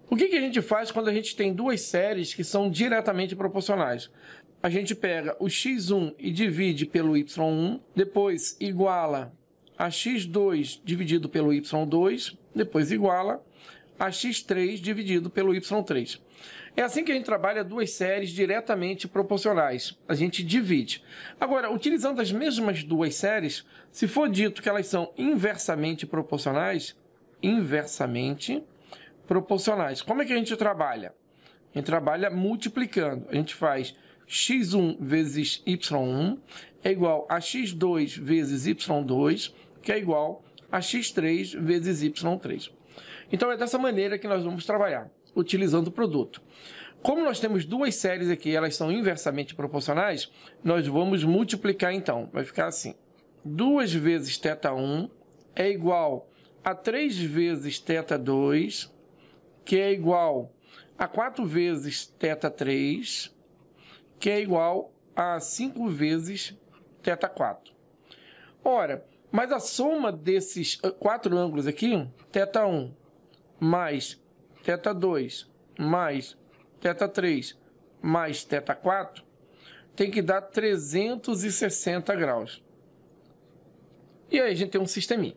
O que a gente faz quando a gente tem duas séries que são diretamente proporcionais? A gente pega o x1 e divide pelo y1, depois iguala a x2 dividido pelo y2, depois iguala a x3 dividido pelo y3. É assim que a gente trabalha duas séries diretamente proporcionais. A gente divide. Agora, utilizando as mesmas duas séries, se for dito que elas são inversamente proporcionais, como é que a gente trabalha? A gente trabalha multiplicando. A gente faz x1 vezes y1 é igual a x2 vezes y2, que é igual a x3 vezes y3. Então, é dessa maneira que nós vamos trabalhar, utilizando o produto. Como nós temos duas séries aqui, elas são inversamente proporcionais, nós vamos multiplicar então. Vai ficar assim, 2 vezes θ1 é igual a 3 vezes θ2, que é igual a 4 vezes θ3, que é igual a 5 vezes θ4. Ora, mas a soma desses quatro ângulos aqui, θ1 mais θ2 mais θ3 mais θ4, tem que dar 360 graus. E aí a gente tem um sisteminha.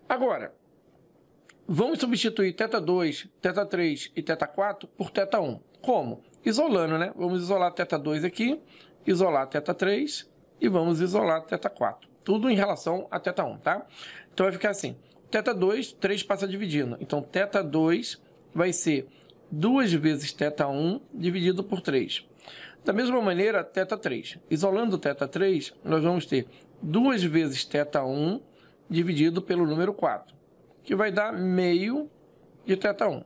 Agora, vamos substituir θ2, θ3 e θ4 por θ1. Como? Isolando, né? Vamos isolar θ2 aqui, isolar θ3 e vamos isolar θ4. Tudo em relação a θ1, tá? Então vai ficar assim. θ2, 3 passa dividindo. Então, θ2 vai ser 2 vezes θ1 dividido por 3. Da mesma maneira, θ3. Isolando θ3, nós vamos ter 2 vezes θ1 dividido pelo número 4, que vai dar meio de θ1.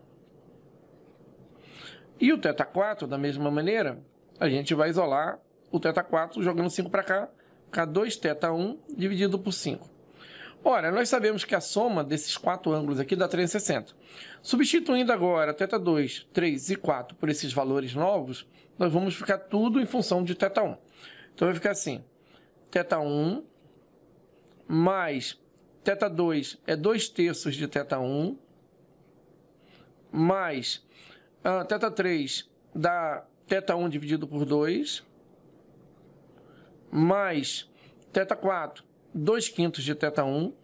E o θ4, da mesma maneira, a gente vai isolar o θ4 jogando 5 para cá, ficar 2 θ1 dividido por 5. Ora, nós sabemos que a soma desses quatro ângulos aqui dá 360. Substituindo agora θ2, 3 e 4 por esses valores novos, nós vamos ficar tudo em função de θ1. Então vai ficar assim, θ1 mais θ2 é 2/3 de θ1, mais θ3 dá θ1 dividido por 2, mais θ4, 2/5 de θ1,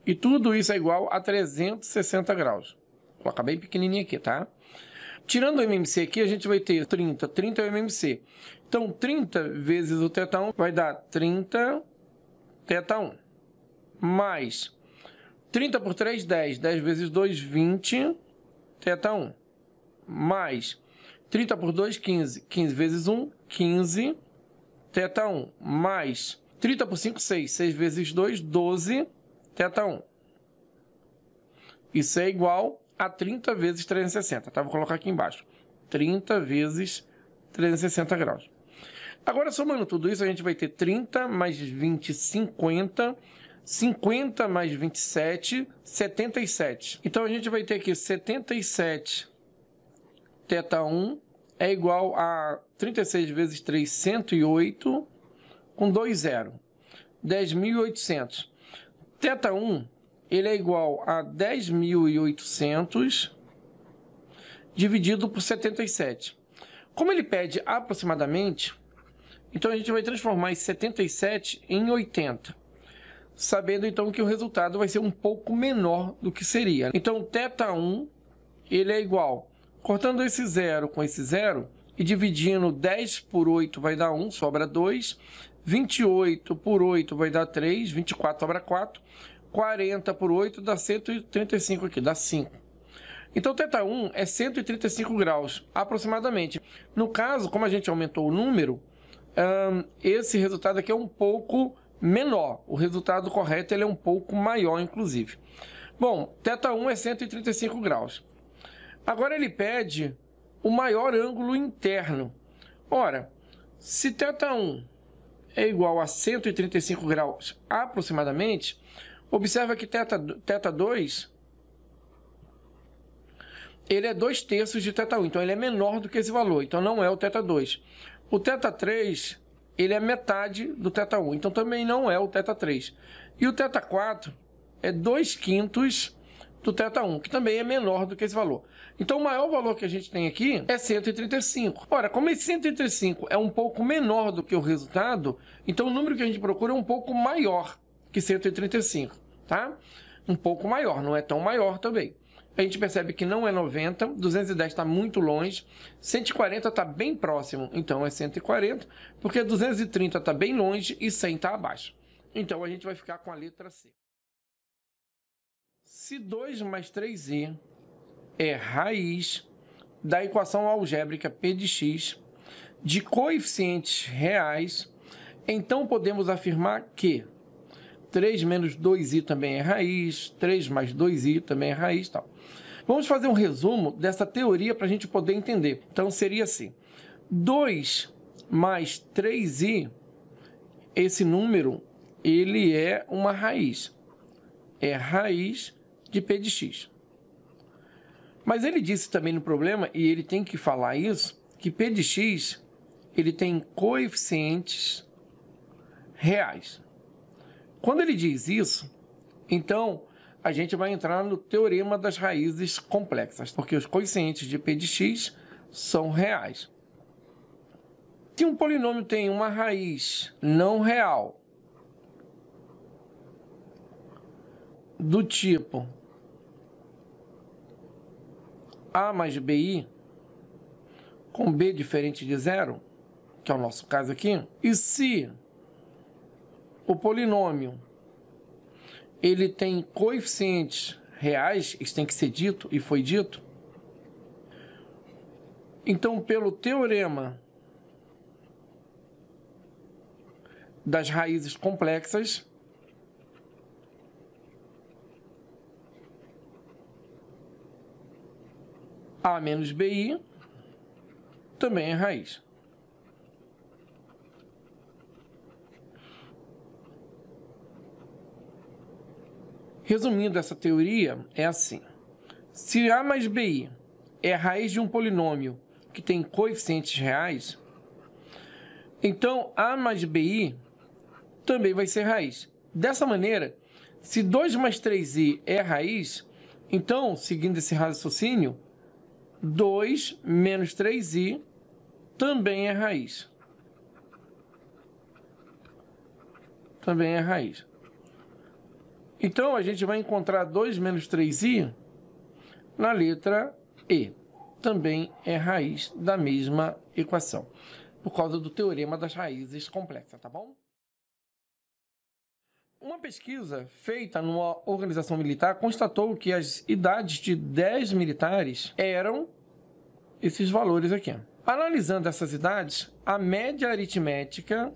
e tudo isso é igual a 360 graus. Vou colocar bem pequenininho aqui, tá? Tirando o MMC aqui, a gente vai ter 30. 30 é o MMC. Então, 30 vezes o θ1 vai dar 30 θ1. Mais 30 por 3, 10. 10 vezes 2, 20 θ1. Mais 30 por 2, 15. 15 vezes 1, 15 θ1. Mais 30 por 5, 6. 6 vezes 2, 12 θ1. Isso é igual a 30 vezes 360. Tá? Vou colocar aqui embaixo. 30 vezes 360 graus. Agora, somando tudo isso, a gente vai ter 30 mais 20, 50. 50 mais 27, 77. Então, a gente vai ter aqui 77 θ1 é igual a 36 vezes 3, 108, com 2 zero. 10.800. θ1, ele é igual a 10.800 dividido por 77. Como ele pede aproximadamente, então a gente vai transformar esse 77 em 80. Sabendo então que o resultado vai ser um pouco menor do que seria. Então, θ1, ele é igual, cortando esse zero com esse zero, e dividindo 10 por 8 vai dar 1, sobra 2. 28 por 8 vai dar 3, 24 sobra 4. 40 por 8 dá 135 aqui, dá 5. Então, θ1 é 135 graus, aproximadamente. No caso, como a gente aumentou o número, esse resultado aqui é um pouco menor. O resultado correto ele é um pouco maior, inclusive. Bom, θ1 é 135 graus. Agora ele pede o maior ângulo interno. Ora, se θ1 é igual a 135 graus aproximadamente, observa que θ2 ele é 2/3 de θ1, então ele é menor do que esse valor, então não é o θ2. O θ3 ele é metade do θ1, então também não é o θ3. E o θ4 é 2/5 do θ1, que também é menor do que esse valor. Então, o maior valor que a gente tem aqui é 135. Ora, como esse 135 é um pouco menor do que o resultado, então o número que a gente procura é um pouco maior que 135, tá? Um pouco maior, não é tão maior também. A gente percebe que não é 90, 210 está muito longe, 140 está bem próximo, então é 140, porque 230 está bem longe e 100 está abaixo. Então, a gente vai ficar com a letra C. Se 2 mais 3i é raiz da equação algébrica P de x de coeficientes reais, então podemos afirmar que 3 menos 2i também é raiz, 3 mais 2i também é raiz, tal. Vamos fazer um resumo dessa teoria para a gente poder entender. Então, seria assim, 2 mais 3i, esse número, ele é uma raiz. É raiz de P de x. Mas ele disse também no problema, e ele tem que falar isso, que P de x, ele tem coeficientes reais. Quando ele diz isso, então, a gente vai entrar no teorema das raízes complexas, porque os coeficientes de P de x são reais. Se um polinômio tem uma raiz não real, do tipo a mais bi, com b diferente de zero, que é o nosso caso aqui, e se o polinômio ele tem coeficientes reais, isso tem que ser dito, e foi dito, então, pelo teorema das raízes complexas, a menos bi também é raiz. Resumindo essa teoria, é assim. Se a mais bi é a raiz de um polinômio que tem coeficientes reais, então a mais bi também vai ser raiz. Dessa maneira, se 2 mais 3i é raiz, então, seguindo esse raciocínio, 2 menos 3i também é raiz. Também é raiz. Então, a gente vai encontrar 2 menos 3i na letra E. Também é raiz da mesma equação, por causa do teorema das raízes complexas, tá bom? Uma pesquisa feita numa organização militar constatou que as idades de 10 militares eram esses valores aqui. Analisando essas idades, a média aritmética,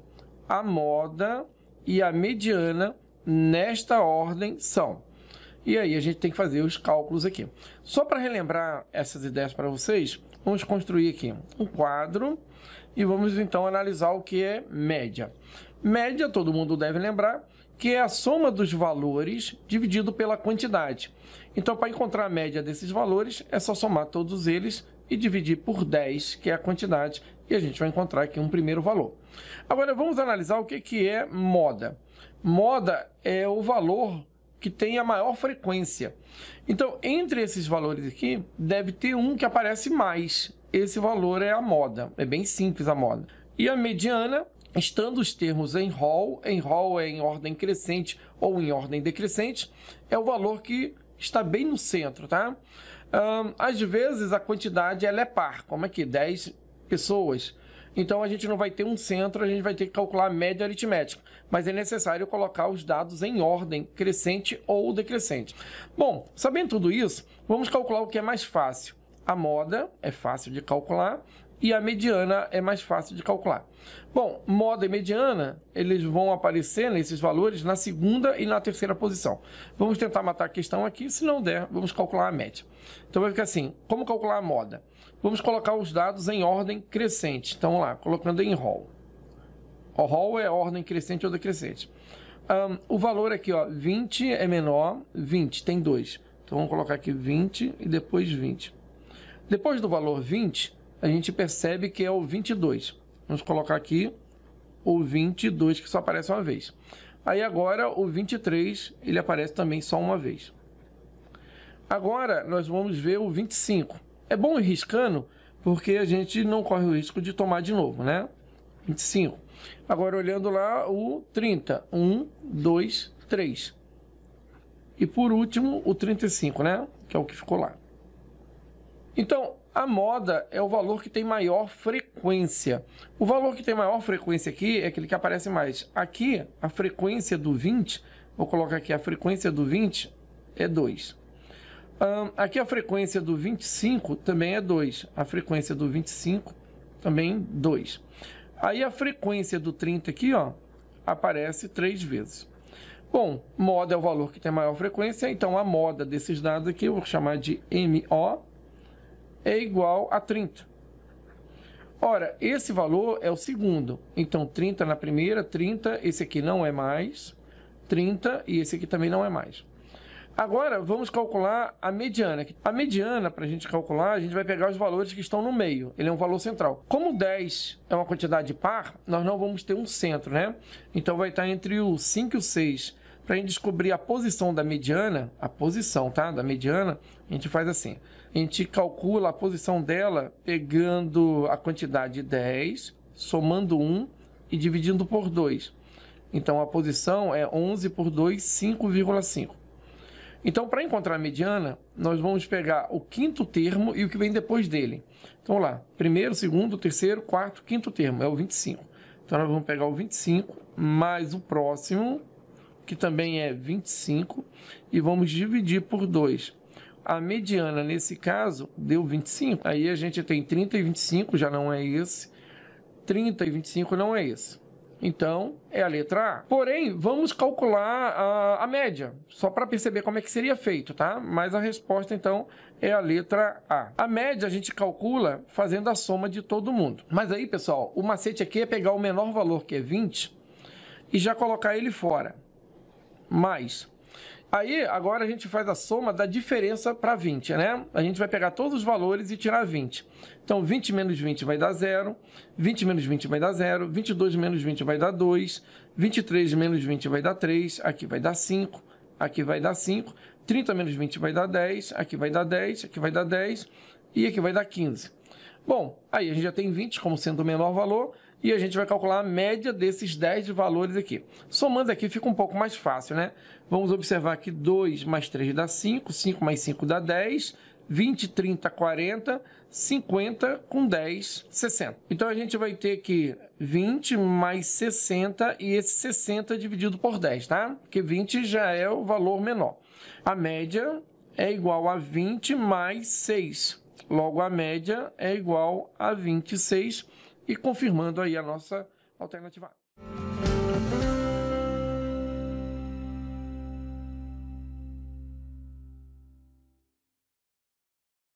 a moda e a mediana nesta ordem são. E aí a gente tem que fazer os cálculos aqui. Só para relembrar essas ideias para vocês, vamos construir aqui um quadro e vamos então analisar o que é média. Média, todo mundo deve lembrar, que é a soma dos valores dividido pela quantidade. Então, para encontrar a média desses valores, é só somar todos eles e dividir por 10, que é a quantidade, e a gente vai encontrar aqui um primeiro valor. Agora, vamos analisar o que é moda. Moda é o valor que tem a maior frequência. Então, entre esses valores aqui, deve ter um que aparece mais. Esse valor é a moda. É bem simples a moda. E a mediana, estando os termos em rol é em ordem crescente ou em ordem decrescente, é o valor que está bem no centro, tá? Às vezes a quantidade ela é par, como aqui, 10 pessoas. Então a gente não vai ter um centro, a gente vai ter que calcular a média aritmética, mas é necessário colocar os dados em ordem crescente ou decrescente. Bom, sabendo tudo isso, vamos calcular o que é mais fácil. A moda é fácil de calcular e a mediana é mais fácil de calcular. Bom, moda e mediana, eles vão aparecer nesses valores na segunda e na terceira posição. Vamos tentar matar a questão aqui, se não der, vamos calcular a média. Então vai ficar assim, como calcular a moda? Vamos colocar os dados em ordem crescente. Então vamos lá, colocando em roll. O roll é ordem crescente ou decrescente. O valor aqui, ó, 20 é menor, 20 tem 2. Então vamos colocar aqui 20 e depois 20. Depois do valor 20, a gente percebe que é o 22. Vamos colocar aqui o 22, que só aparece uma vez. Aí agora o 23, ele aparece também só uma vez. Agora nós vamos ver o 25. É bom ir riscando, porque a gente não corre o risco de tomar de novo, né? 25. Agora olhando lá o 30. 1, 2, 3. E por último o 35, né? Que é o que ficou lá. Então, a moda é o valor que tem maior frequência. O valor que tem maior frequência aqui é aquele que aparece mais. Aqui, a frequência do 20, vou colocar aqui, a frequência do 20 é 2. Aqui a frequência do 25 também é 2. A frequência do 25 também 2. Aí a frequência do 30 aqui, ó, aparece 3 vezes. Bom, moda é o valor que tem maior frequência, então a moda desses dados aqui, eu vou chamar de MO, é igual a 30. Ora, esse valor é o segundo. Então, 30 na primeira, 30, esse aqui não é mais, 30 e esse aqui também não é mais. Agora, vamos calcular a mediana. A mediana, para a gente calcular, a gente vai pegar os valores que estão no meio. Ele é um valor central. Como 10 é uma quantidade par, nós não vamos ter um centro, né? Então, vai estar entre o 5 e o 6. Para a gente descobrir a posição da mediana, a posição, tá? Da mediana, a gente faz assim. A gente calcula a posição dela pegando a quantidade 10, somando 1 e dividindo por 2. Então, a posição é 11 por 2, 5,5. Então, para encontrar a mediana, nós vamos pegar o quinto termo e o que vem depois dele. Então, vamos lá. Primeiro, segundo, terceiro, quarto, quinto termo. É o 25. Então, nós vamos pegar o 25 mais o próximo, que também é 25, e vamos dividir por 2. A mediana, nesse caso, deu 25. Aí a gente tem 30 e 25, já não é esse. 30 e 25 não é esse. Então, é a letra A. Porém, vamos calcular a média, só para perceber como é que seria feito, tá? Mas a resposta, então, é a letra A. A média a gente calcula fazendo a soma de todo mundo. Mas aí, pessoal, o macete aqui é pegar o menor valor, que é 20, e já colocar ele fora. Mais. Aí, agora a gente faz a soma da diferença para 20, né? A gente vai pegar todos os valores e tirar 20. Então, 20 menos 20 vai dar 0, 20 menos 20 vai dar 0, 22 menos 20 vai dar 2, 23 menos 20 vai dar 3, aqui vai dar 5, aqui vai dar 5, 30 menos 20 vai dar 10, aqui vai dar 10, aqui vai dar 10 e aqui vai dar 15. Bom, aí a gente já tem 20 como sendo o menor valor, e a gente vai calcular a média desses 10 valores aqui. Somando aqui fica um pouco mais fácil, né? Vamos observar que 2 mais 3 dá 5, 5 mais 5 dá 10, 20, 30, 40, 50 com 10, 60. Então a gente vai ter que 20 mais 60 e esse 60 dividido por 10, tá? Porque 20 já é o valor menor. A média é igual a 20 mais 6. Logo, a média é igual a 26. E confirmando aí a nossa alternativa A.